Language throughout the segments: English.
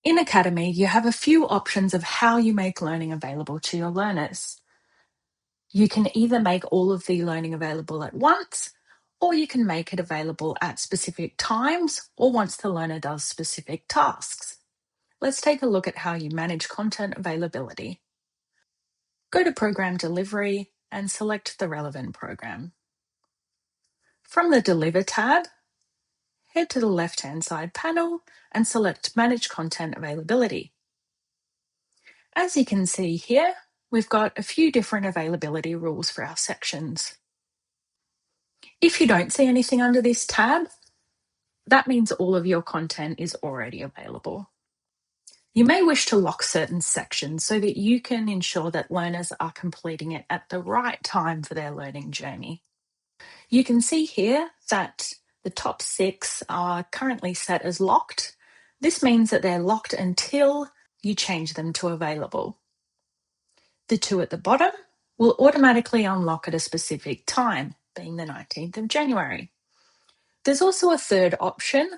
In Academy, you have a few options of how you make learning available to your learners. You can either make all of the learning available at once, or you can make it available at specific times or once the learner does specific tasks. Let's take a look at how you manage content availability. Go to Program Delivery and select the relevant program. From the Deliver tab, head to the left-hand side panel and select Manage Content Availability. As you can see here, we've got a few different availability rules for our sections. If you don't see anything under this tab, that means all of your content is already available. You may wish to lock certain sections so that you can ensure that learners are completing it at the right time for their learning journey. You can see here that the top 6 are currently set as locked. This means that they're locked until you change them to available. The 2 at the bottom will automatically unlock at a specific time, being the 19th of January. There's also a third option,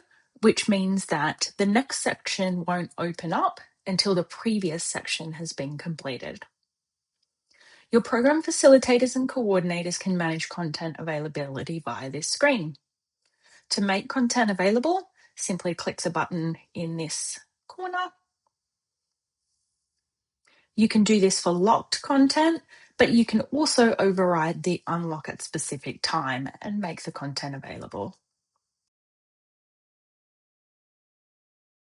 which means that the next section won't open up until the previous section has been completed. Your program facilitators and coordinators can manage content availability via this screen. To make content available, simply click the button in this corner. You can do this for locked content, but you can also override the unlock at specific time and make the content available.